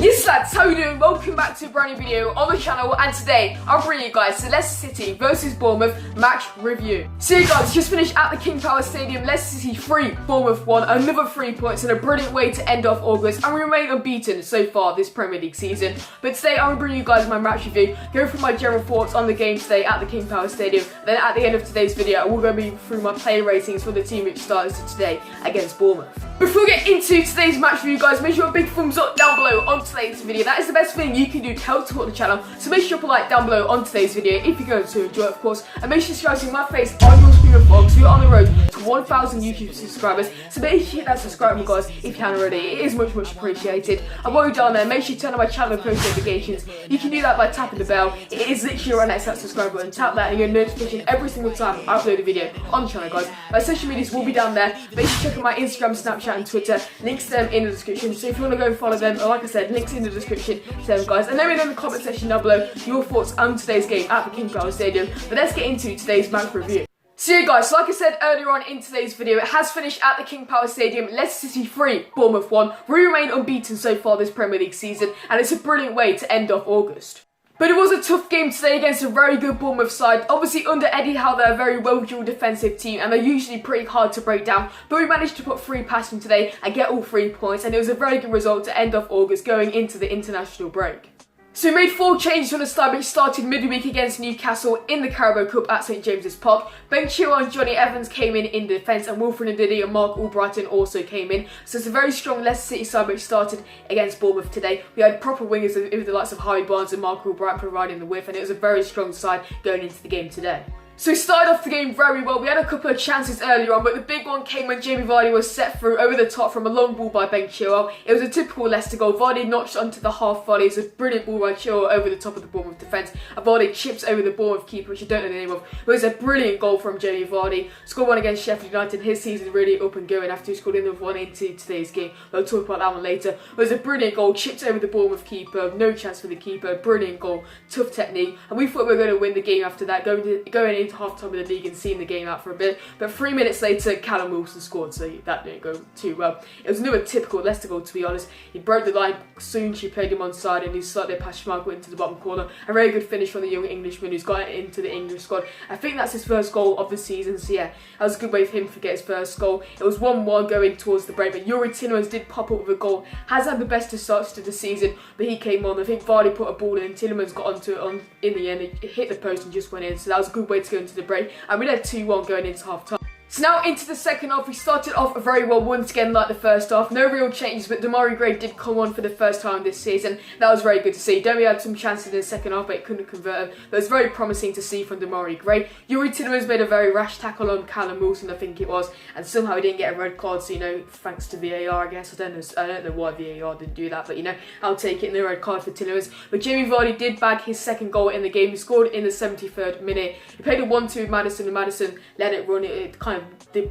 Yes lads, how you doing? Welcome back to a brand new video on the channel, and today I'm bringing you guys the Leicester City versus Bournemouth match review. So you guys, just finished at the King Power Stadium, Leicester City 3, Bournemouth 1, another 3 points and a brilliant way to end off August, and we remain unbeaten so far this Premier League season. But today I'm bringing you guys my match review, go through my general thoughts on the game today at the King Power Stadium. Then at the end of today's video I will go through my player ratings for the team which started today against Bournemouth. Before we get into today's match review guys, make sure a big thumbs up down below on today's video. That is the best thing you can do to help support the channel, so make sure to like down below on today's video if you're going to enjoy it, of course, and make sure to see my face on your screen of vlogs. We are on the road to 1,000 YouTube subscribers, so make sure you hit that subscribe button guys if you haven't already. It is much appreciated. And while you're down there, make sure you turn on my channel post notifications. You can do that by tapping the bell. It is literally right next to that subscribe button. Tap that and you get a notification every single time I upload a video on the channel guys. My social medias will be down there. Make sure to check out my Instagram, Snapchat and Twitter. Links to them in the description, so if you want to go and follow them, or like I said, links in the description to them guys. And let me know in the comment section down below your thoughts on today's game at the King Power Stadium. But let's get into today's match review. So yeah guys, like I said earlier on in today's video, it has finished at the King Power Stadium, Leicester City 3, Bournemouth 1. We remain unbeaten so far this Premier League season, and it's a brilliant way to end off August. But it was a tough game today against a very good Bournemouth side. Obviously under Eddie Howe they're a very well-drilled defensive team and they're usually pretty hard to break down. But we managed to put 3 past them today and get all 3 points, and it was a very good result to end off August going into the international break. So we made 4 changes from the start, which started midweek against Newcastle in the Carabao Cup at St James's Park. Ben Chilwell and Johnny Evans came in defence, and Wilfred Ndidi and Mark Albrighton also came in. So it's a very strong Leicester City side which started against Bournemouth today. We had proper wingers with the likes of Harvey Barnes and Mark Albrighton providing the width, and it was a very strong side going into the game today. So we started off the game very well. We had a couple of chances earlier on, but the big one came when Jamie Vardy was set through over the top from a long ball by Ben Chilwell. It was a typical Leicester goal. Vardy notched onto the half volley. It was a brilliant ball by Chilwell over the top of the Bournemouth defence. And Vardy chips over the Bournemouth keeper, which I don't know the name of. But it was a brilliant goal from Jamie Vardy. Scored one against Sheffield United. His season really up and going after he scored another one into today's game. We'll talk about that one later. It was a brilliant goal. Chipped over the Bournemouth keeper. No chance for the keeper. Brilliant goal. Tough technique. And we thought we were going to win the game after that, going into half-time of the league and seeing the game out for a bit. But 3 minutes later, CALLUM scored, so that didn't go too well. It was another typical Leicester goal, to be honest. He broke the line soon, she played him onside, and he slightly passed Schmeichel into the bottom corner. A very good finish from the young Englishman who's got into the English squad. I think that's his first goal of the season, so yeah, that was a good way for him to get his first goal. It was 1-1 going towards the break, but YOURI TIELEMANS did pop up with a goal. Has had the best of starts to the season, but he came on. I think Vardy put a ball in, TIELEMANS got onto it in the end. It hit the post and just went in, so that was a good way to go into the break. And we led 2-1 going into half time. So now into the second half, we started off very well once again like the first half. No real changes, but Demarai Gray did come on for the first time this season. That was very good to see. Demi had some chances in the second half, but it couldn't convert them. But it was very promising to see from Demarai Gray. YOURI TIELEMANS made a very rash tackle on Callum Wilson, I think it was, and somehow he didn't get a red card. So, you know, thanks to VAR, I guess. I don't know why VAR didn't do that, but you know, I'll take it. No red card for TIELEMANS. But Jamie Vardy did bag his second goal in the game. He scored in the 73rd minute. He played a 1-2 with Maddison, and Maddison let it run. It kind of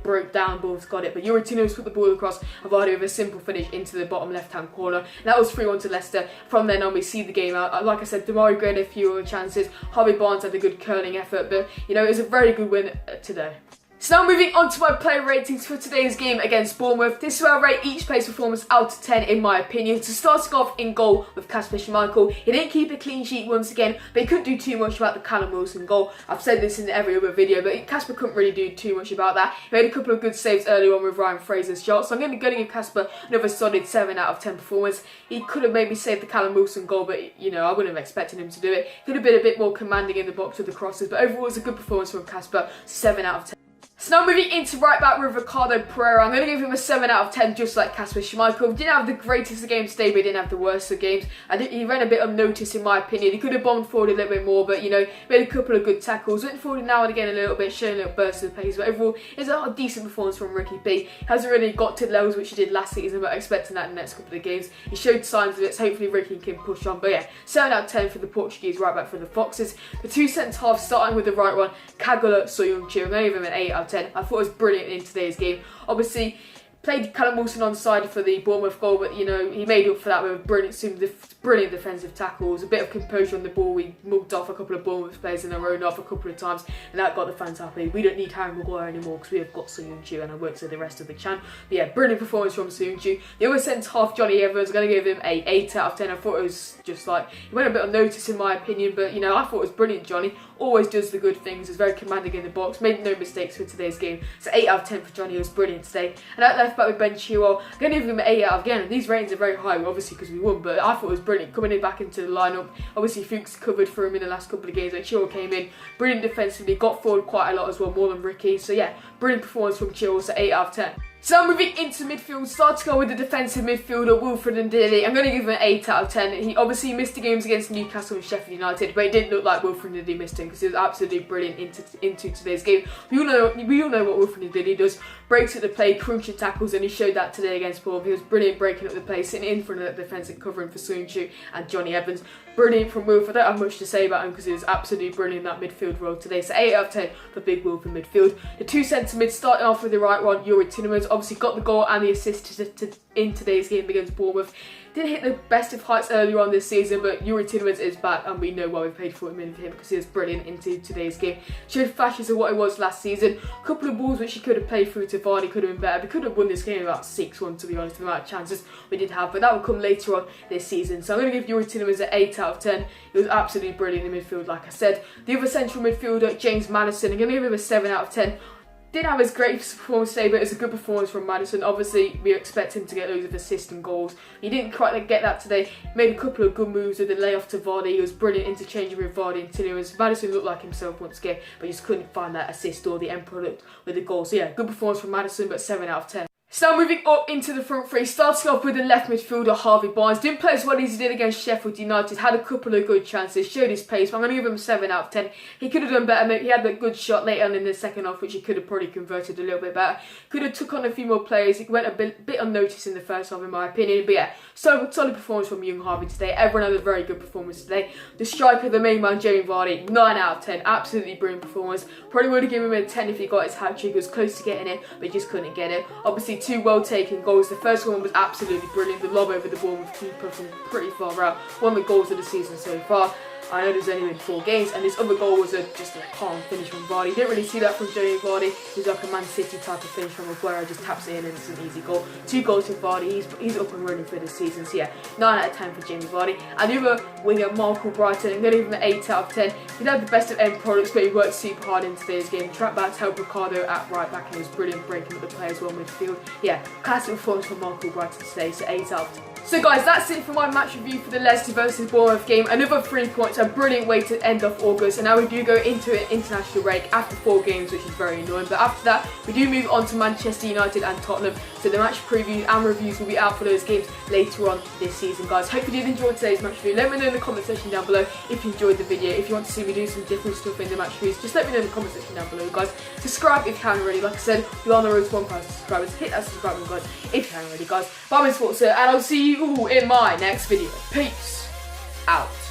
broke down, Bournemouth got it, but YOURI TIELEMANS put the ball across, and Vardy with a simple finish into the bottom left-hand corner. And that was 3-1 to Leicester. From then on, we see the game out. Like I said, Demarai Gray had a few other chances. Harvey Barnes had a good curling effort, but you know, it was a very good win today. So now moving on to my player ratings for today's game against Bournemouth. This is where I rate each player's performance out of 10 in my opinion. So starting off in goal with Kasper Schmeichel. He didn't keep a clean sheet once again, but he couldn't do too much about the Callum Wilson goal. I've said this in every other video, but Kasper couldn't really do too much about that. He made a couple of good saves early on with Ryan Fraser's shot, so I'm going to give Kasper another solid 7 out of 10 performance. He could have maybe saved the Callum Wilson goal, but you know, I wouldn't have expected him to do it. Could have been a bit more commanding in the box with the crosses, but overall it's a good performance from Kasper, 7 out of 10. So now moving into right back with Ricardo Pereira, I'm going to give him a 7 out of 10 just like Kasper Schmeichel. Didn't have the greatest of games today, but he didn't have the worst of games. He ran a bit unnoticed in my opinion. He could have bombed forward a little bit more, but you know, made a couple of good tackles. Went forward now and again a little bit, showing a little burst of pace, but overall it's a decent performance from Ricky B. Hasn't really got to the levels which he did last season, but expecting that in the next couple of games. He showed signs of it, so hopefully Ricky can push on. But yeah, 7 out of 10 for the Portuguese right back for the Foxes. The 2 centre halves, starting with the right one, Kagula Soyuncu. I'm going to give him an 8 out of 10. I thought it was brilliant in today's game. Obviously, Played Callum Wilson on side for the Bournemouth goal, but you know, he made up for that with brilliant defensive tackles, a bit of composure on the ball. We mugged off a couple of Bournemouth players in a row off a couple of times, and that got the fans happy. We don't need Harry Maguire anymore because we have got Seung-Ju, and I won't say the rest of the chan. But yeah, brilliant performance from Seung-Ju. The other centre half, Johnny Evans, I'm going to give him a 8 out of 10. I thought it was just like, he went a bit unnoticed in my opinion, but you know, I thought it was brilliant. Johnny always does the good things, is very commanding in the box, made no mistakes for today's game. So 8 out of 10 for Johnny, it was brilliant today. And at left back with Ben Chilwell, I'm going to give him an 8 out of 10. These ratings are very high, obviously, because we won, but I thought it was brilliant. Coming in back into the lineup, obviously Fuchs covered for him in the last couple of games, like Chilwell came in, brilliant defensively, got forward quite a lot as well, more than Ricky. So yeah, brilliant performance from Chilwell, so 8 out of 10. So moving into midfield, starting with the defensive midfielder, Wilfred Ndidi. I'm going to give him an 8 out of 10. He obviously missed the games against Newcastle and Sheffield United, but it didn't look like Wilfred Ndidi missed him because he was absolutely brilliant into today's game. We all know what Wilfred Ndidi does. Breaks at the play, crunching tackles, and he showed that today against Bournemouth. He was brilliant breaking up the play, sitting in front of the defence and covering for Seung-Ju and Johnny Evans. Brilliant from Wilfred. I don't have much to say about him because he was absolutely brilliant in that midfield role today. So 8 out of 10 for big Wilfred midfield. The two centre mids, starting off with the right one, YOURI TIELEMANS, obviously got the goal and the assist in today's game against Bournemouth. Didn't hit the best of heights earlier on this season, but YOURI TIELEMANS is back, and we know why we paid 40 million for him because he was brilliant into today's game. Showed flashes of what he was last season. A couple of balls which he could have played through to Vardy could have been better. We could have won this game about 6-1, to be honest, the amount of chances we did have, but that will come later on this season. So I'm going to give YOURI TIELEMANS an 8 out of 10. He was absolutely brilliant in midfield, like I said. The other central midfielder, James Maddison, I'm going to give him a 7 out of 10. Didn't have his greatest performance today, but it's a good performance from Maddison. Obviously, we expect him to get loads of assists and goals. He didn't quite get that today. He made a couple of good moves with the layoff to Vardy. He was brilliant interchanging with Vardy and Tielemans. Maddison looked like himself once again, but he just couldn't find that assist or the end product with the goal. So yeah, good performance from Maddison, but 7 out of 10. So moving up into the front three, starting off with the left midfielder Harvey Barnes. Didn't play as well as he did against Sheffield United, had a couple of good chances, showed his pace, but I'm going to give him 7 out of 10. He could have done better. He had a good shot later on in the second half, which he could have probably converted a little bit better. Could have took on a few more players. He went a bit unnoticed in the first half, in my opinion. But yeah, solid performance from young Harvey today. Everyone had a very good performance today. The striker, the main man, Jamie Vardy, 9 out of 10. Absolutely brilliant performance. Probably would have given him a 10 if he got his hat-trick. He was close to getting it, but he just couldn't get it. Obviously, 2 well-taken goals. The first one was absolutely brilliant. The lob over the Bournemouth keeper from pretty far out. One of the goals of the season so far. I know there's only been 4 games, and this other goal was just a calm finish from Vardy. Didn't really see that from Jamie Vardy. He's like a Man City type of finish from Aguero, just taps it in and it's an easy goal. 2 goals from Vardy. He's up and running for this season. So yeah, 9 out of 10 for Jamie Vardy. And the other winger, Michael Brighton, I'm going to give him an 8 out of 10. He had the best of end products, but he worked super hard in today's game. Track back to help Ricardo at right back, and he was brilliant breaking up the play as well midfield. Yeah, classic performance from Michael Brighton today, so 8 out of 10. So guys, that's it for my match review for the Leicester versus Bournemouth game. Another 3 points, a brilliant way to end off August. And now we do go into an international break after 4 games, which is very annoying. But after that, we do move on to Manchester United and Tottenham. So the match previews and reviews will be out for those games later on this season, guys. Hope you did enjoy today's match review. Let me know in the comment section down below if you enjoyed the video. If you want to see me do some different stuff in the match reviews, just let me know in the comment section down below, guys. Subscribe if you haven't already. Like I said, we're on the road to 1,000 subscribers. Hit that subscribe button, guys, if you haven't already, guys. Bye, SPORTSA, and I'll see you all in my next video. Peace out.